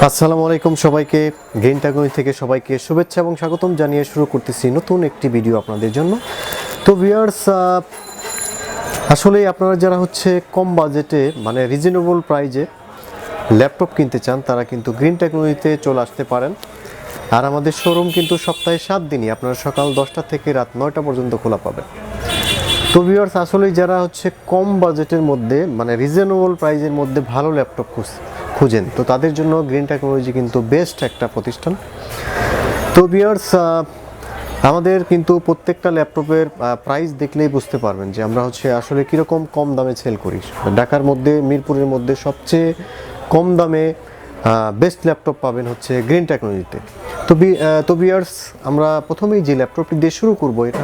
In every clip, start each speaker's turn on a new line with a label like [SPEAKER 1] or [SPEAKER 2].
[SPEAKER 1] আসসালামু আলাইকুম সবাইকে। গ্রিন টেকনোলজি থেকে সবাইকে শুভেচ্ছা এবং স্বাগতম জানিয়ে শুরু করতেছি নতুন একটি ভিডিও আপনাদের জন্য। তো ভিউয়ার্স, আসলে আপনারা যারা কম বাজেটে মানে রিজনেবল প্রাইজে ল্যাপটপ কিনতে চান তারা কিন্তু গ্রিন টেকনোলজিতে চলে আসতে পারেন। আর আমাদের শোরুম কিন্তু সপ্তাহে 7 দিনই আপনারা সকাল 10টা থেকে রাত 9টা পর্যন্ত খোলা পাবেন। তো ভিউয়ার্স, আসলে যারা কম বাজেটের মধ্যে মানে রিজনেবল প্রাইজের মধ্যে ভালো ল্যাপটপ খুঁজেন তো তাদের জন্য গ্রিন টেকনোলজি কিন্তু বেস্ট একটা প্রতিষ্ঠান। তো ভিউয়ার্স, আমাদের কিন্তু প্রত্যেকটা ল্যাপটপের প্রাইস দেখলেই বুঝতে পারবেন যে আমরা আসলে কীরকম কম দামে সেল করি। ঢাকার মধ্যে মিরপুরের মধ্যে সবচেয়ে কম দামে বেস্ট ল্যাপটপ পাবেন গ্রিন টেকনোলজিতে। তো ভিউয়ার্স, আমরা প্রথমেই যে ল্যাপটপটি দিয়ে শুরু করব এটা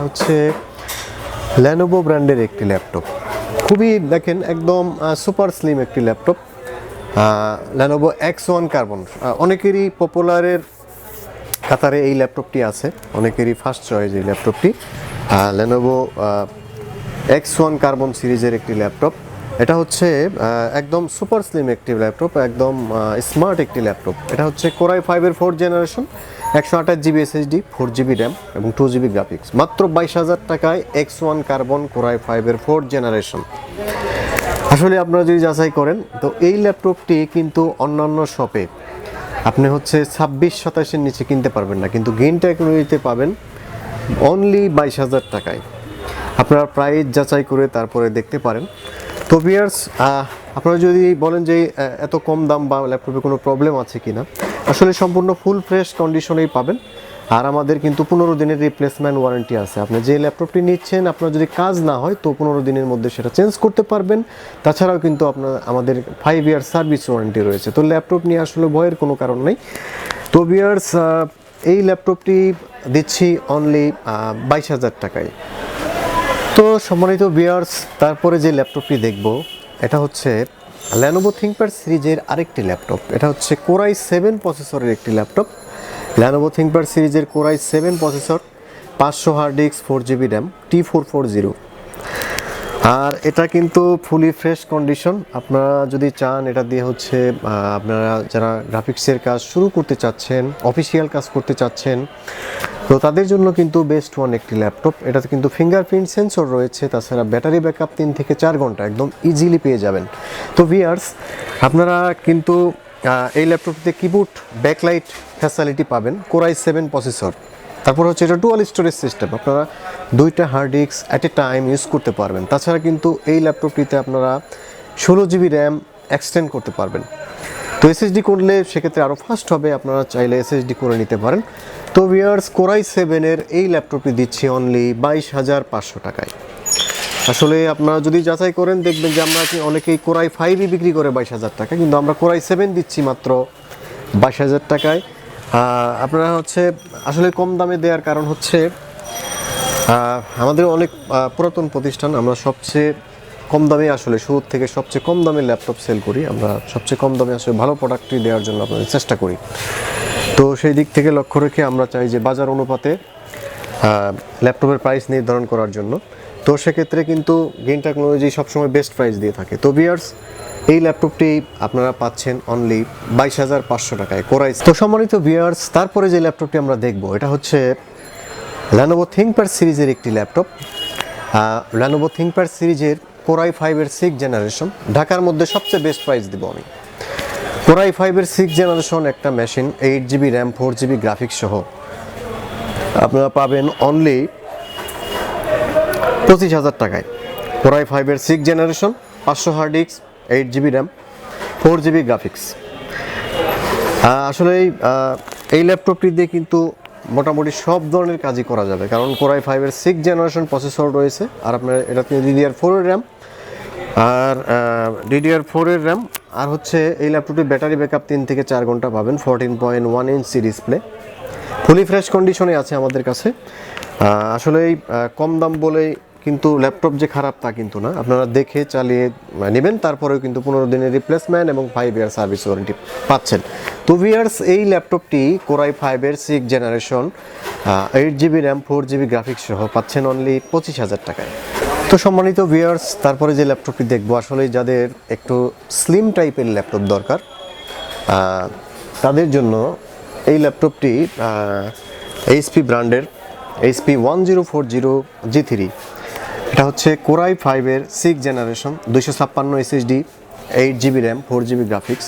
[SPEAKER 1] ল্যানোভো ব্র্যান্ডের একটি ল্যাপটপ। খুবই দেখেন একদম সুপার স্লিম একটি ল্যাপটপ, ল্যানোভো X1 কার্বন। অনেকেরই পপুলারের কাতারে এই ল্যাপটপটি আছে, অনেকেরই ফার্স্ট চয়েস এই ল্যাপটপটি। ল্যানোভো X1 কার্বন সিরিজের একটি ল্যাপটপ। এটা একদম সুপার স্লিম একটি ল্যাপটপ, একদম স্মার্ট একটি ল্যাপটপ। এটা Core i5-এর 4th generation, 128GB SSD, 4GB RAM এবং 2GB গ্রাফিক্স। মাত্র 22,000 টাকায় X1 carbon Core i5-এর 4th generation. আসলে আপনারা যদি যাচাই করেন তো এই ল্যাপটপটি কিন্তু অন্যান্য শপে আপনি 26-27-এর নিচে কিনতে পারবেন না, কিন্তু গ্রিন টেকনোলজিতে পাবেন অনলি 22,000 টাকায়। আপনারা প্রাইস যাচাই করে তারপরে দেখতে পারেন। তো ভিউয়ার্স, আপনারা যদি বলেন যে এত কম দাম বা ল্যাপটপে কোনো প্রবলেম আছে কিনা, আসলে সম্পূর্ণ ফুল ফ্রেশ কন্ডিশনেই পাবেন। আর আমাদের কিন্তু 15 দিনের রিপ্লেসমেন্ট ওয়ারেন্টি আছে। আপনি যে ল্যাপটপটি নিচ্ছেন আপনার যদি কাজ না হয় তো 15 দিনের মধ্যে সেটা চেঞ্জ করতে পারবেন। তাছাড়াও কিন্তু আমাদের 5 ইয়ার সার্ভিস ওয়ারেন্টি রয়েছে। তো ল্যাপটপ নিয়ে আসলে ভয়ের কোনো কারণ নেই। তো ভিউয়ার্স, এই ল্যাপটপটি দিচ্ছি অনলি 22,000 টাকায়। তো সম্মানিত ভিউয়ার্স, তারপরে যে ল্যাপটপটি দেখব এটা ল্যানোভো থিংকপ্যাড সিরিজের আরেকটি ল্যাপটপ। এটা Core i7 প্রসেসরের একটি ল্যাপটপ। ল্যানোভো থিংকপ্যাড সিরিজের Core i7 প্রসেসর, 500 hard disk, 4GB RAM, T440। আর এটা কিন্তু ফুলি ফ্রেশ কন্ডিশন। আপনারা যদি চান এটা দিয়ে আপনারা যারা গ্রাফিক্সের কাজ শুরু করতে চাচ্ছেন, অফিসিয়াল কাজ করতে চাচ্ছেন, তো তাদের জন্য কিন্তু বেস্ট ওয়ান একটি ল্যাপটপ। এটাতে কিন্তু ফিঙ্গারপ্রিন্ট সেন্সর রয়েছে, তাছাড়া ব্যাটারি ব্যাকআপ 3 থেকে 4 ঘন্টা একদম ইজিলি পেয়ে যাবেন। তো ভিউয়ার্স, আপনারা কিন্তু এই ল্যাপটপটিতে কিবোর্ড ব্যাকলাইট ফ্যাসিলিটি পাবেন, Core i7 প্রসেসর। তারপর এটা ডুয়াল স্টোরেজ সিস্টেম, আপনারা 2টা hard disk at a time use করতে পারবেন। তাছাড়া কিন্তু এই ল্যাপটপটিতে আপনারা 16GB র্যাম এক্সটেন্ড করতে পারবেন। তো এসএসডি করলে সেক্ষেত্রে আরও ফাস্ট হবে, আপনারা চাইলে এসএসডি করে নিতে পারেন। তো ভিউয়ার্স, Core i7-এর এই ল্যাপটপটি দিচ্ছি অনলি 22,500 টাকায়। আসলে আপনারা যদি যাচাই করেন দেখবেন যে আমরা অনেকেই Core i5-ই বিক্রি করে 22,000 টাকা, কিন্তু আমরা Core i7 দিচ্ছি মাত্র 22,000 টাকায়। আপনারা আসলে কম দামে দেওয়ার কারণ আমাদের অনেক পুরাতন প্রতিষ্ঠান, আমরা সবচেয়ে কম দামে আসলে শুরু থেকে সবচেয়ে কম দামে ল্যাপটপ সেল করি। আমরা সবচেয়ে কম দামে ভালো প্রোডাক্টটি দেওয়ার জন্য আপনাদের চেষ্টা করি। তো সেই দিক থেকে লক্ষ্য রেখে আমরা চাই যে বাজার অনুপাতে ল্যাপটপের প্রাইস নির্ধারণ করার জন্য। তো সেক্ষেত্রে কিন্তু গ্রিন টেকনোলজি সবসময় বেস্ট প্রাইস দিয়ে থাকে। তো ভিউয়ার্স, এই ল্যাপটপটি আপনারা পাচ্ছেন অনলি 22,500 টাকায় Core i7। তো সম্মানিত ভিউয়ার্স, তারপরে যে ল্যাপটপটি আমরা দেখব এটা ল্যানোভো থিংকপ্যাড সিরিজের একটি ল্যাপটপ। ল্যানোভো থিংকপ্যাড সিরিজের Core i5-এর 6th জেনারেশন। ঢাকার মধ্যে সবচেয়ে বেস্ট প্রাইস দেবো আমি। Core i5-এর 6th জেনারেশন একটা machine, 8GB RAM, 4GB graphics সহ আপনারা পাবেন অনলি 25,000 টাকায়। Core i5-এর 6th generation, 500 hard disk, 8GB RAM, 4GB graphics. আসলে এই ল্যাপটপটি দিয়ে কিন্তু মোটামুটি সব ধরনের কাজই করা যাবে, কারণ Core i5-এর 6th জেনারেশন প্রসেসর রয়েছে। আর আপনার এটাতে DDR4-এর র্যাম আর DDR4-এর র্যাম। আর এই ল্যাপটপটির ব্যাটারি ব্যাকআপ 3 থেকে 4 ঘন্টা পাবেন, 14.1 ইঞ্চি ডিসপ্লে, ফুলি ফ্রেশ কন্ডিশনে আছে আমাদের কাছে। আসলে কম দাম বলেই কিন্তু ল্যাপটপ যে খারাপ তা কিন্তু না, আপনারা দেখে চালিয়ে নেবেন। তারপরেও কিন্তু 15 দিনের রিপ্লেসমেন্ট এবং 5 ইয়ার সার্ভিস ওয়ারেন্টি পাচ্ছেন। তো ভিউয়ার্স, এই ল্যাপটপটি Core i5-এর 6th generation, 8GB RAM, 4GB graphics সহ পাচ্ছেন অনলি 25,000 টাকায়। তো সম্মানিত ভিউয়ার্স, তারপরে যে ল্যাপটপটি দেখবো আসলে যাদের একটু স্লিম টাইপের ল্যাপটপ দরকার, তাদের জন্য এই ল্যাপটপটি এইচপি ব্র্যান্ডের HP 1040G3, এটা হচ্ছে কোরাই 5-এর 6th generation, 256 SSD, 8GB RAM, 4GB graphics,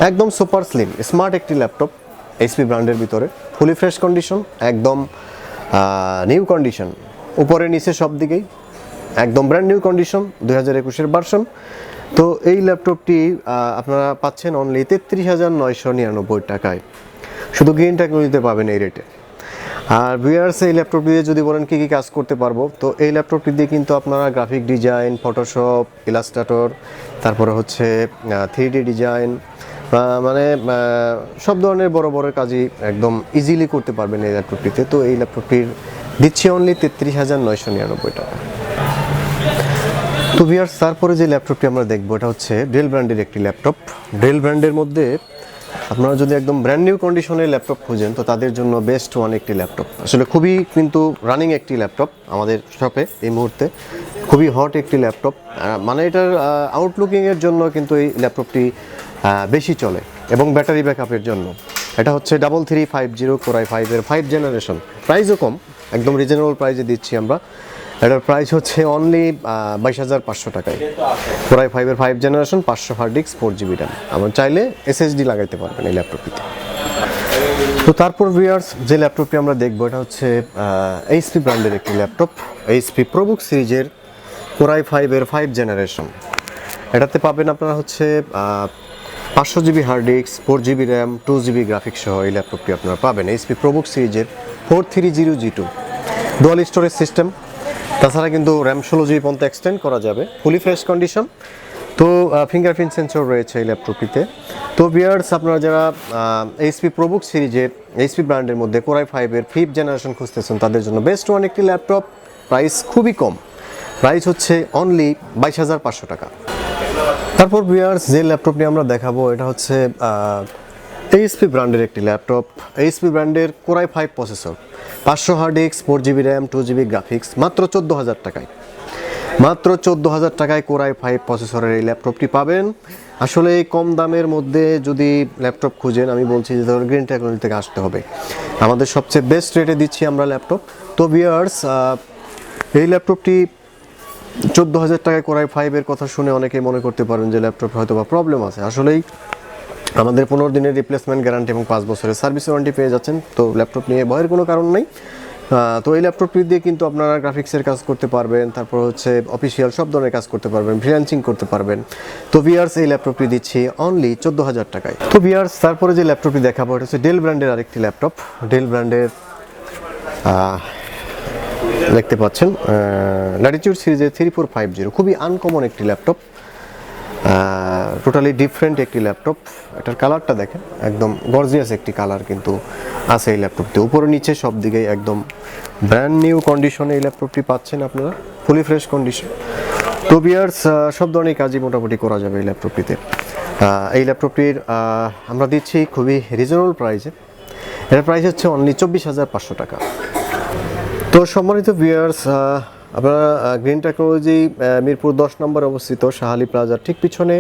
[SPEAKER 1] একদম সুপার স্লিম স্মার্ট একটি ল্যাপটপ এইচপি ব্র্যান্ডের ভিতরে, ফুলি ফ্রেশ কন্ডিশন, একদম নিউ কন্ডিশন, উপরে নিচে সব দিকেই একদম ব্র্যান্ড নিউ কন্ডিশন, 2021-এর ভার্সন। তো এই ল্যাপটপটি আপনারা পাচ্ছেন অনলি 33,999 টাকায়, শুধু গ্রিন টেকনোলজিতে পাবেন এই রেটে। আর ভিউয়ার্স, এই ল্যাপটপটি দিয়ে যদি বলেন কী কী কাজ করতে পারবো, তো এই ল্যাপটপটি দিয়ে কিন্তু আপনারা গ্রাফিক ডিজাইন, ফটোশপ, ইলাস্ট্রেটর, তারপরে হচ্ছে 3D ডিজাইন, মানে সব ধরনের বড় বড় কাজই একদম ইজিলি করতে পারবেন এই ল্যাপটপটিতে। তো এই ল্যাপটপটির দিচ্ছি অনলি 33,999 টাকা। তো ভিউয়ার্স, তারপরে যে ল্যাপটপটি আমরা দেখবো এটা হচ্ছে ডেল ব্র্যান্ডের একটি ল্যাপটপ। ডেল ব্র্যান্ডের মধ্যে আপনারা যদি একদম ব্র্যান্ড নিউ কন্ডিশনের ল্যাপটপ খুঁজেন তো তাদের জন্য বেস্ট ওয়ান একটি ল্যাপটপ, আসলে খুবই কিন্তু রানিং একটি ল্যাপটপ আমাদের শপে এই মুহূর্তে, খুবই হট একটি ল্যাপটপ। মানে এটার আউটলুকিংয়ের জন্য কিন্তু এই ল্যাপটপটি বেশি চলে এবং ব্যাটারি ব্যাকআপের জন্য। এটা হচ্ছে 3350 কোরাই 5-এর 5 জেনারেশন, প্রাইসও কম, একদম রিজনেবল প্রাইসে দিচ্ছি আমরা। এটার প্রাইস হচ্ছে অনলি 22,500 টাকায়। কোরাই 5-এর 5 generation, 500 hard disk, 4GB RAM, আমরা চাইলে SSD লাগাইতে পারবেন এই ল্যাপটপটিতে। তো তারপর ভিউয়ার্স, যে ল্যাপটপটি আমরা দেখবো এটা হচ্ছে এইচপি ব্র্যান্ডের একটি ল্যাপটপ, এইচপি প্রোবুক সিরিজের কোরাই 5-এর 5 জেনারেশন। এটাতে পাবেন আপনারা হচ্ছে 500GB hard disk, 4GB RAM, 2GB graphics সহ এই ল্যাপটপটি আপনারা পাবেন এইচপি প্রোবুক সিরিজের 4300G2 ডুয়াল স্টোরেজ সিস্টেম। তাছাড়া কিন্তু র্যাম 16GB পর্যন্ত এক্সটেন্ড করা যাবে, ফুলি ফ্রেশ কন্ডিশন। তো ফিঙ্গারপ্রিন্ট সেন্সর রয়েছে এই ল্যাপটপটিতে। তো ভিউয়ার্স, আপনারা যারা এইচপি প্রোবুক সিরিজের এইচপি ব্র্যান্ডের মধ্যে কোরাই 5-এর 5th জেনারেশন খুঁজতেছেন তাদের জন্য বেস্ট ওয়ান একটি ল্যাপটপ, প্রাইস খুবই কম, প্রাইস হচ্ছে অনলি 22,500 টাকা। তারপর ভিউয়ার্স, যে ল্যাপটপটি আমরা দেখাবো এটা হচ্ছে এইচপি ব্র্যান্ডের একটি ল্যাপটপ, এইচপি ব্র্যান্ডের core i 5 processor, 500 hard disk, 4GB RAM, 2GB graphics, মাত্র 14,000 টাকায়। মাত্র 14,000 টাকায় কোরাই 5 প্রসেসরের এই ল্যাপটপটি পাবেন। আসলে এই কম দামের মধ্যে যদি ল্যাপটপ খুঁজেন, আমি বলছি যে ধরুন গ্রিন টেকনোলজি থেকে আসতে হবে, আমাদের সবচেয়ে বেস্ট রেটে দিচ্ছি আমরা ল্যাপটপ। তো ভিউয়ার্স, এই ল্যাপটপটি 14,000 টাকায় কোরাই 5-এর কথা শুনে অনেকেই মনে করতে পারেন যে ল্যাপটপ হয়তো বা প্রবলেম আছে। আসলেই আমাদের 15 দিনের রিপ্লেসমেন্ট গ্যারান্টি এবং 5 বছরের সার্ভিস ওয়ারেন্টি পেয়ে যাচ্ছেন। তো ল্যাপটপ নিয়ে ভয়ের কোনো কারণ নেই। তো এই ল্যাপটপটি দিয়ে কিন্তু আপনারা গ্রাফিক্সের কাজ করতে পারবেন, তারপর হচ্ছে অফিসিয়াল সব ধরনের কাজ করতে পারবেন, ফ্রিল্যান্সিং করতে পারবেন। তো ভিউয়ার্স, এই ল্যাপটপটি দিচ্ছি অনলি 14,000 টাকায়। তো ভিউয়ার্স, তারপরে যে ল্যাপটপটি দেখাবো এটা হচ্ছে ডেল ব্র্যান্ডের আরেকটি ল্যাপটপ। ডেল ব্র্যান্ডের দেখতে পাচ্ছেন ল্যাটিটিউড সিরিজের 3450, খুবই আনকমন একটি ল্যাপটপ, টোটালি ডিফারেন্ট একটি ল্যাপটপ। এটার কালারটা দেখেন, একদম গর্জিয়াস একটি কালার কিন্তু আছে এই ল্যাপটপটি, উপরে নিচে সব দিকেই একদম ব্র্যান্ড নিউ কন্ডিশনে এই ল্যাপটপটি পাচ্ছেন আপনারা, ফুলি ফ্রেশ কন্ডিশন। তো ভিউয়ার্স, সব ধরনের কাজই মোটামুটি করা যাবে এই ল্যাপটপটিতে। এই ল্যাপটপটির আমরা দিচ্ছি খুবই রিজনেবল প্রাইসে, এটার প্রাইস হচ্ছে অনলি 24,500 টাকা। তো সম্মানিত ভিউয়ার্স, আপনারা গ্রিন টেকনোলজি মিরপুর 10 নম্বর অবস্থিত শাহালি প্লাজার ঠিক পিছনে,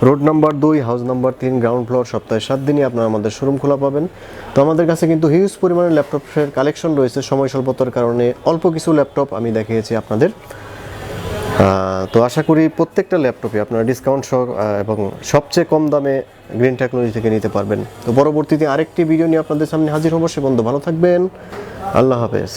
[SPEAKER 1] road number 2, house number 3, ground floor, সপ্তাহে 7 দিনই আপনারা আমাদের শোরুম খোলা পাবেন। তো আমাদের কাছে কিন্তু হিউজ পরিমাণে ল্যাপটপের কালেকশন রয়েছে, সময় স্বল্পতার কারণে অল্প কিছু ল্যাপটপ আমি দেখিয়েছি আপনাদের। তো আশা করি প্রত্যেকটা ল্যাপটপে আপনারা ডিসকাউন্ট সহ এবং সবচেয়ে কম দামে গ্রিন টেকনোলজি থেকে নিতে পারবেন। তো পরবর্তীতে আরেকটি ভিডিও নিয়ে আপনাদের সামনে হাজির হবো, সে বন্ধু ভালো থাকবেন, আল্লাহ হাফেজ।